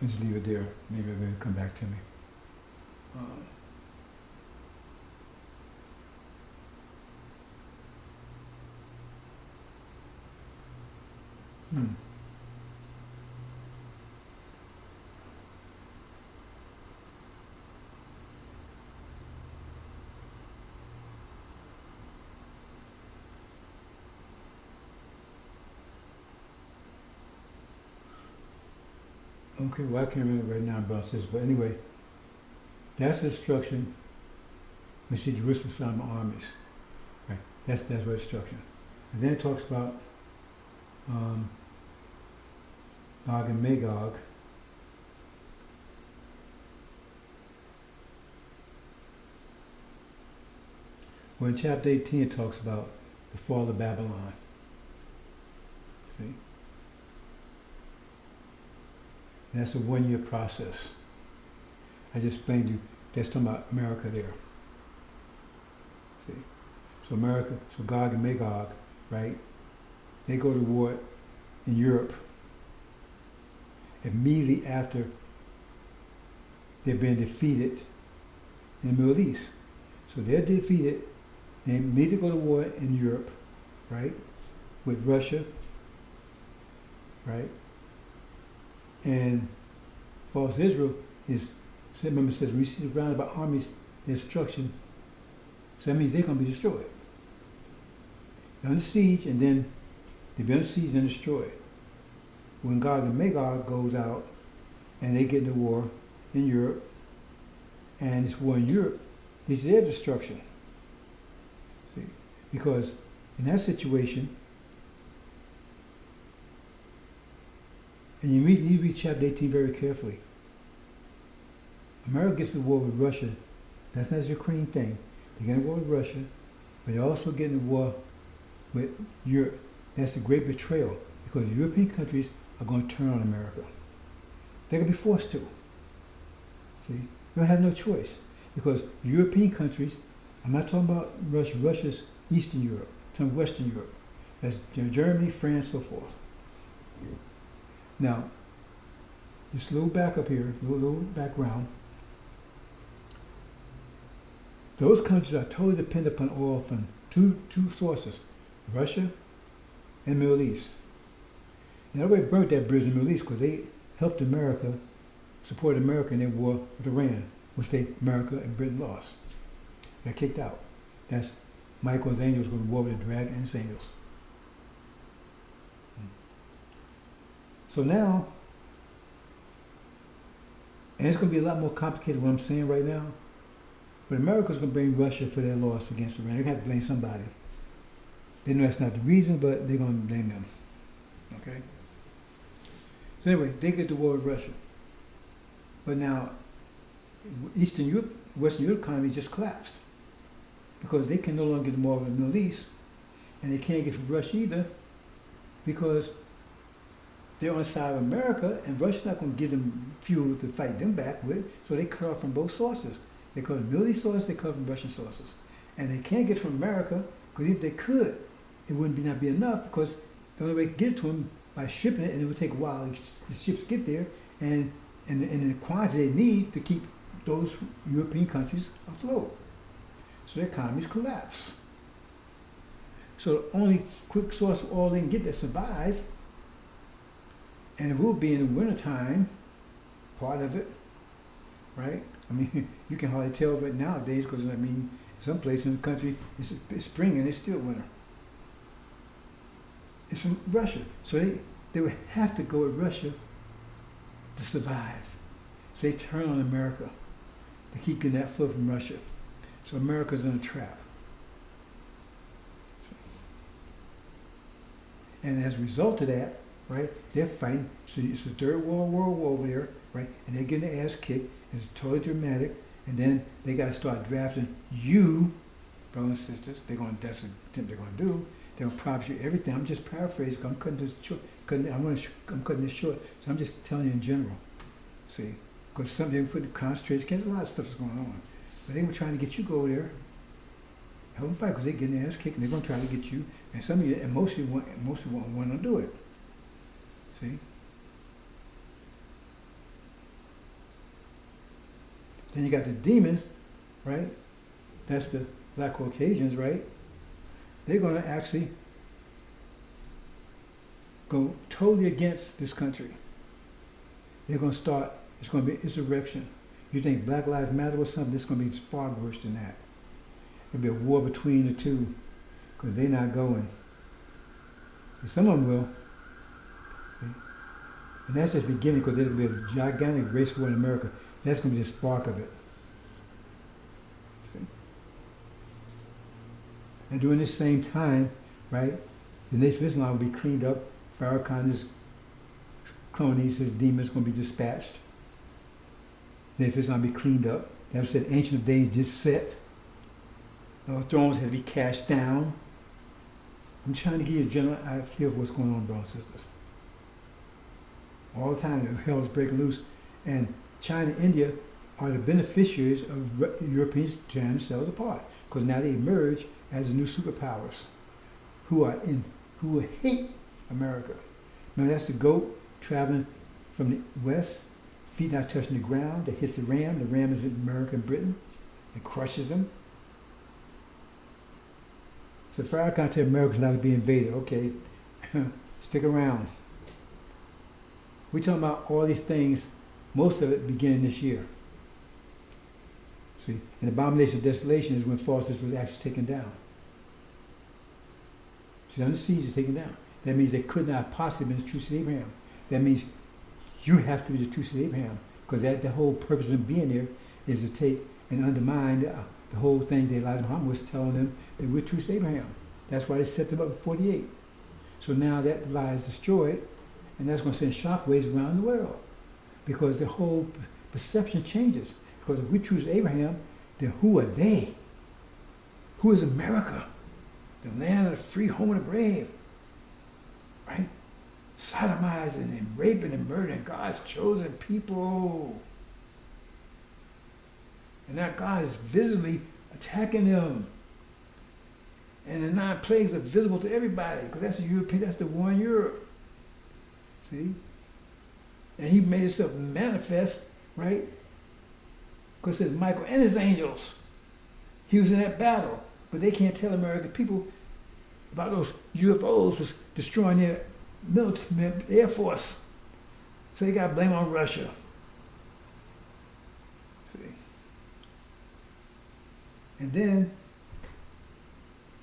let's leave it there. Maybe it'll come back to me. Okay, well, I can't remember right now about this, but anyway, that's destruction. We see Jerusalem surrounded by armies. Right, that's what destruction. And then it talks about Gog and Magog. Well, in chapter 18, it talks about the fall of Babylon. See? And that's a 1 year process. I just explained to you, that's talking about America there. See? So America, so Gog and Magog, right? They go to war in Europe immediately after they've been defeated in the Middle East. So they're defeated, they immediately go to war in Europe, right? With Russia, right? And false Israel is, remember, it says, we see surrounded by armies, destruction. So that means they're going to be destroyed. They're under siege, and then they've been under siege and destroyed. When Gog and Magog goes out, and they get into war in Europe, and it's war in Europe, this is their destruction. See? Because in that situation, and you read chapter 18 very carefully. America gets to war with Russia. That's not a Ukraine thing. They get in war with Russia, but they also get in war with Europe. That's a great betrayal, because European countries are going to turn on America. They're going to be forced to. See? They don't have no choice, because European countries, I'm not talking about Russia, Russia's Eastern Europe, I'm talking Western Europe. That's Germany, France, so forth. Now, just a little back up here, a little background. Those countries are totally dependent upon oil from two sources, Russia and Middle East. They already burnt that bridge in the Middle East because they helped America, supported America in their war with Iran, which America and Britain lost. They got kicked out. That's Michael's angels going to war with the dragon and his angels. So now, and it's going to be a lot more complicated what I'm saying right now, but America's going to blame Russia for their loss against Iran. They're going to have to blame somebody. They know that's not the reason, but they're going to blame them. Okay? So anyway, they get to war with Russia. But now, Eastern Europe, Western Europe economy just collapsed, because they can no longer get more of the Middle East, and they can't get from Russia either, because they're on the side of America, and Russia's not going to give them fuel to fight them back with, so they cut off from both sources. They cut from Middle East sources, they cut from Russian sources. And they can't get from America, because if they could, it wouldn't not be enough, because the only way to get it to them by shipping it, and it would take a while. The ships get there, and the quantity they need to keep those European countries afloat. So their economies collapse. So the only quick source of oil they can get that survive, and it will be in the wintertime, part of it, right? I mean, you can hardly tell right nowadays, because I mean, some places in the country, it's spring and it's still winter. It's from Russia. So they would have to go with Russia to survive. So they turn on America to keep getting that flow from Russia. So America's in a trap. And as a result of that, right? They're fighting. So it's the Third World War over there, right? And they're getting their ass kicked. It's totally dramatic. And then they got to start drafting you, brothers and sisters. That's what they're going to do. They're going to promise you everything. I'm just paraphrasing. I'm cutting this short. I'm cutting this short. So I'm just telling you in general. See, because some they were putting concentrations. There's a lot of stuff that's going on. But they were trying to get you to go there. Help them fight because they're getting their ass kicked and they're going to try to get you. And some of you, and most of you won't want to do it. See? Then you got the demons, right? That's the black Caucasians, right? They're going to actually go totally against this country. They're going to start, it's going to be insurrection. You think Black Lives Matter or something, it's going to be far worse than that. It'll be a war between the two because they're not going. See, some of them will. See? And that's just beginning because there's going to be a gigantic race war in America. That's going to be the spark of it. See? And during this same time, right, the Nation of Islam will be cleaned up. Farrakhan, his cronies, his demons going to be dispatched. The Nation of Islam will be cleaned up. That said, Ancient of Days just set. The thrones have to be cast down. I'm trying to give you a general idea of what's going on, brothers and sisters. All the time, hell is breaking loose. And China and India are the beneficiaries of Europeans tearing themselves apart. Because now they emerge as the new superpowers who hate America. Remember, that's the goat traveling from the west, feet not touching the ground, that hits the ram. The ram is in America and Britain. It crushes them. So Farrakhan said America's not to be invaded. Okay, stick around. We're talking about all these things, most of it beginning this year. See, and abomination of desolation is when falseness was actually taken down. See, under siege is taken down. That means they could not possibly be the true seed of Abraham. That means you have to be the true seed of Abraham, because the whole purpose of being there is to take and undermine the whole thing that Elijah Muhammad was telling them that we're true seed of Abraham. That's why they set them up in 48. So now that lie is destroyed, and that's going to send shockwaves around the world, because the whole perception changes. Because if we choose Abraham, then who are they? Who is America? The land of the free, home of the brave. Right? Sodomizing and raping and murdering God's chosen people. And that God is visibly attacking them. And the 9 plagues are visible to everybody, because that's the war in Europe. See? And he made himself manifest, right? Because it says Michael and his angels. He was in that battle. But they can't tell American people about those UFOs was destroying their military, Air Force. So they got to blame on Russia. See? And then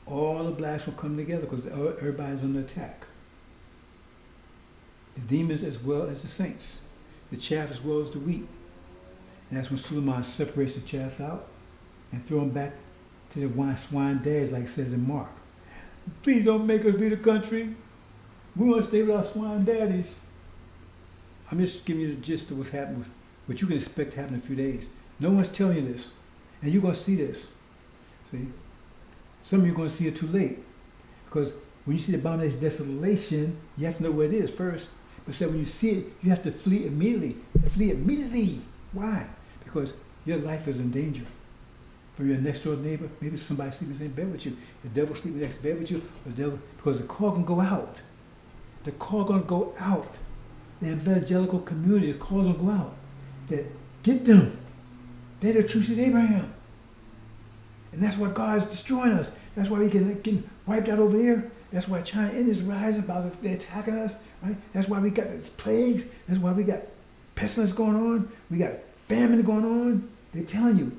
all the blacks will come together because everybody's under attack. The demons as well as the saints. The chaff as well as the wheat. And that's when Suleiman separates the chaff out and throw them back to the swine dads, like it says in Mark. Please don't make us lead the country. We want to stay with our swine daddies. I'm just giving you the gist of what's happening, what you can expect to happen in a few days. No one's telling you this. And you're going to see this. See? Some of you are going to see it too late. Because when you see the abomination of desolation, you have to know where it is first. But so when you see it, you have to flee immediately. Flee immediately. Why? Because your life is in danger. From your next door neighbor, maybe somebody sleeping in the same bed with you, the devil sleeping next bed with you, or the devil, because the call can go out. The call gonna go out. The evangelical community, the call's gonna go out. That get them. They're the true seed of Abraham. And that's why God's destroying us. That's why we get wiped out over here. That's why China and is rising, they're attacking us, right? That's why we got these plagues. That's why we got pestilence going on. We got famine going on. They're telling you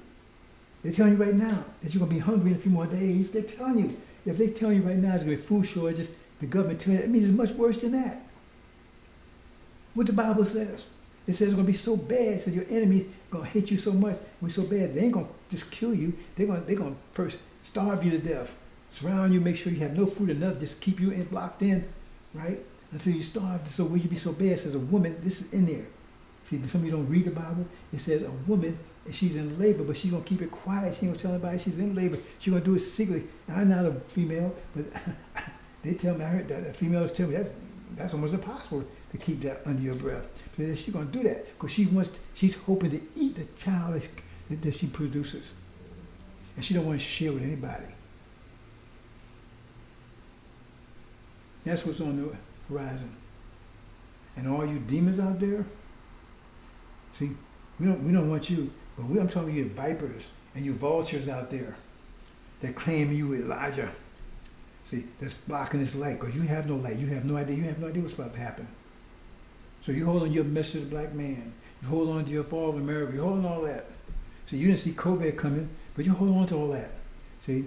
right now that you're going to be hungry in a few more days. They're telling you. If they tell you right now there's going to be food shortages, the government telling you, it means it's much worse than that. What the Bible says. It says it's going to be so bad, so your enemies are going to hate you so much, it'll be so bad, they ain't going to just kill you. They're going to first starve you to death, surround you, make sure you have no food enough, just keep you blocked in, right? until you starve. So will you be so bad? It says a woman, this is in there. See, some of you don't read the Bible. It says a woman, and she's in labor, but she's going to keep it quiet. She ain't going to tell anybody she's in labor. She's going to do it secretly. I'm not a female, but they tell me, I heard that females tell me that's almost impossible to keep that under your breath. So she's going to do that because she's hoping to eat the child that she produces. And she don't want to share with anybody. That's what's on the horizon. And all you demons out there, see, we don't want you, but I'm talking to you vipers and you vultures out there that claim you Elijah. See, that's blocking this light because you have no light. You have no idea. You have no idea what's about to happen. So you hold on to your message of the black man. You hold on to your fall of America. You hold on to all that. See, you didn't see COVID coming, but you hold on to all that. See?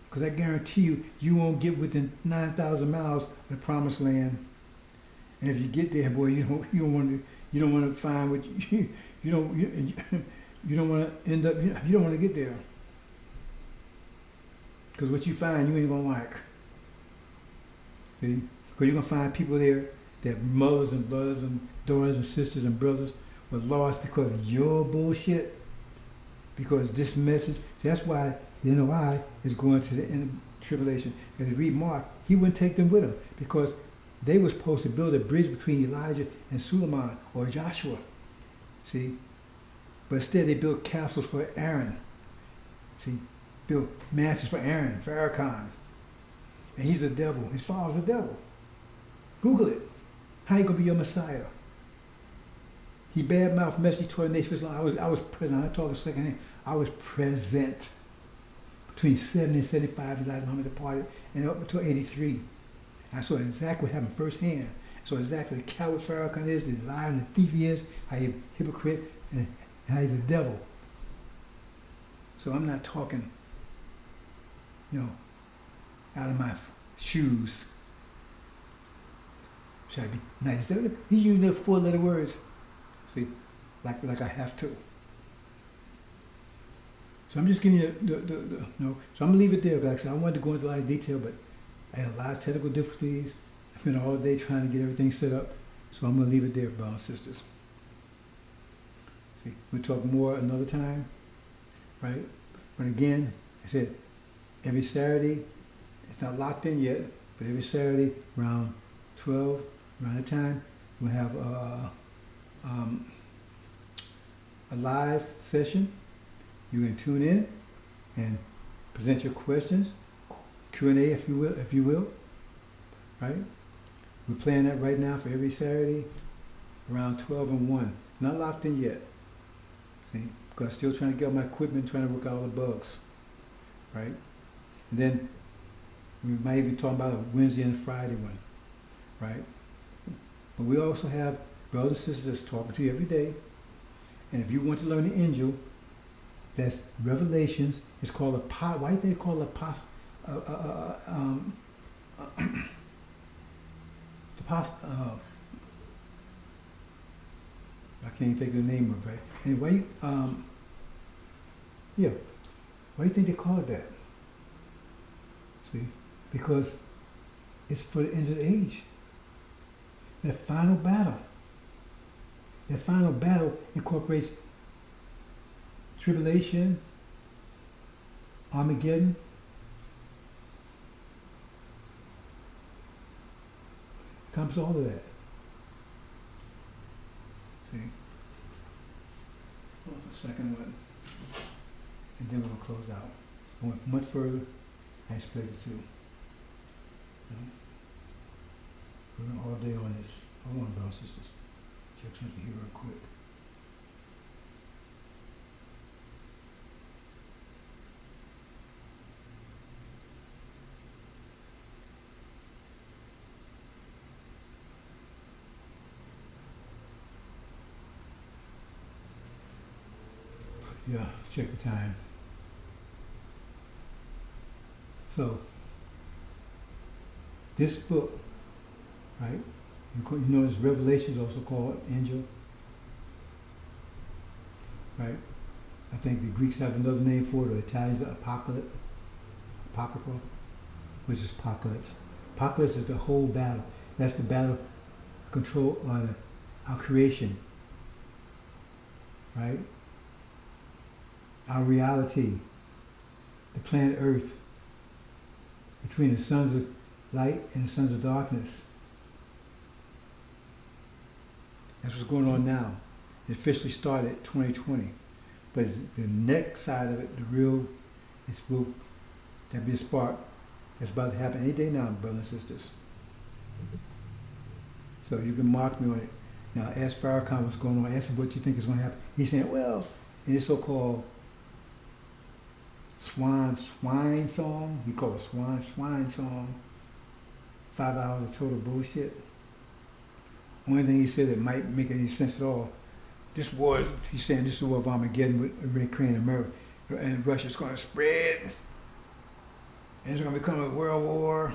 Because I guarantee you, you won't get within 9,000 miles of the promised land. And if you get there, boy, you don't want to find what you don't want to end up. You don't want to get there. Because what you find, you ain't gonna like. See? Because you're gonna find people there that mothers and brothers and daughters and sisters and brothers were lost because of your bullshit. Because this message, see, that's why the NOI is going to the end of tribulation. As you read Mark, he wouldn't take them with him because they were supposed to build a bridge between Elijah and Suleiman or Joshua. See? But instead they built castles for Aaron. See? Built mansions for Aaron, Farrakhan. And he's the devil. His father's the devil. Google it. How you gonna be your Messiah? He badmouthed message toward the nation of Islam. I was present. I'm talking secondhand. I was present between 70 and 75. Elijah Muhammad departed, and up until 83. I saw exactly what happened firsthand. I saw exactly the coward Farrakhan is, the liar and the thief he is, how he's a hypocrite, and how he's a devil. So I'm not talking, out of my shoes. Should I be nice? He's using the 4-letter words. See, like I have to. So I'm just giving you So I'm gonna leave it there. Like I said, I wanted to go into a lot of detail, but I had a lot of technical difficulties. I've been all day trying to get everything set up. So I'm gonna leave it there, brothers and sisters. See, we'll talk more another time, right? But again, I said every Saturday. It's not locked in yet, but every Saturday around 12, around that time, we'll have a live session. You can tune in and present your questions, Q&A if you will, right? We're playing that right now for every Saturday around 12 and 1. Not locked in yet, see? Because I'm still trying to get all my equipment, trying to work out all the bugs, right? And then we might even talk about a Wednesday and Friday one, right? But we also have brothers and sisters that's talking to you every day. And if you want to learn the angel, that's Revelations. It's called why do they call it I can't even think of the name of it. And why do you think they call it that? See? Because it's for the end of the age. That final battle. That final battle incorporates tribulation, Armageddon, encompasses all of that. See? Hold on for a second, and then we're going to close out. I went much further. I expected to. We're going all day on this. Hold on, brothers and sisters. Check something here real quick. Yeah, check the time. So, this book, right? You notice Revelation is also called Angel, right? I think the Greeks have another name for it, or the Italians, Apocrypha, which is Apocalypse. Apocalypse is the whole battle. That's the battle control on our creation, right? Our reality, the planet Earth, between the sons of light and the sons of darkness. That's what's going on now. It officially started 2020. But it's the next side of it, the real, that'll be a spark that's about to happen any day now, brothers and sisters. So you can mark me on it. Now ask Farrakhan what's going on, ask him what you think is going to happen. He's saying, well, in this so-called swine song, we call it swine song, 5 hours of total bullshit. Only thing he said that might make any sense at all, he's saying this is the war of Armageddon with Ukraine and America, and Russia's going to spread, and it's going to become a world war,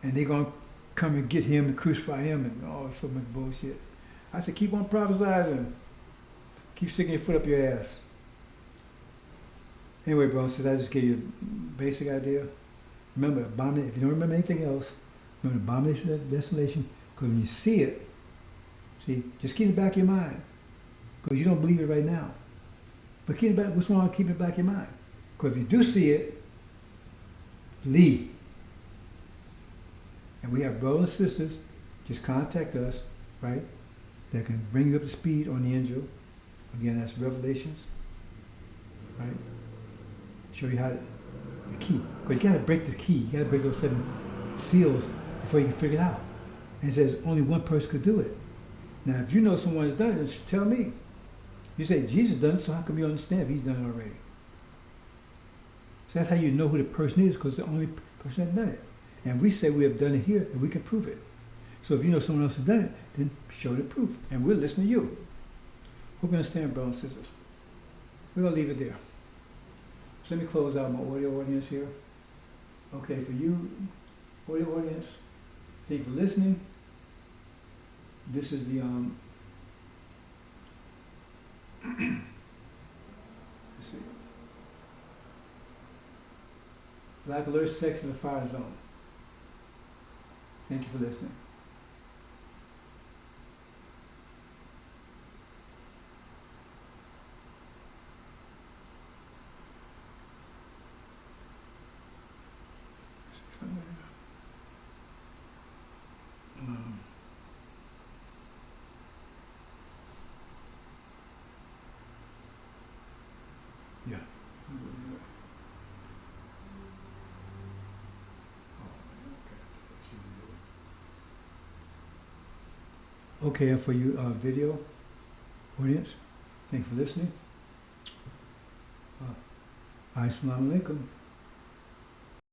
and they're going to come and get him and crucify him and all so much bullshit. I said, keep on prophesizing. Keep sticking your foot up your ass. Anyway, bro, since I just gave you a basic idea, remember, if you don't remember anything else, remember the abomination of desolation, because when you see it, just keep it in the back of your mind, because you don't believe it right now. But keep it back. What's wrong with keeping it back in your mind? Because if you do see it, flee. And we have brothers and sisters, just contact us, right, that can bring you up to speed on the angel. Again, that's Revelations, right? Show you how the key. Because you got to break the key. You got to break those 7 seals before you can figure it out. And it says only one person could do it. Now, if you know someone has done it, then tell me. You say Jesus done it, so how come you understand if he's done it already? So that's how you know who the person is, because the only person that done it. And we say we have done it here, and we can prove it. So if you know someone else has done it, then show the proof, and we'll listen to you. Hope you understand, brothers and sisters. We're going to leave it there. So let me close out my audio audience here. Okay, for you, audio audience, thank you for listening. This is the, let's see, Black Alert section of Fire Zone. Thank you for listening. Yeah. Okay, and for you video audience, thank you for listening. Assalamu alaikum.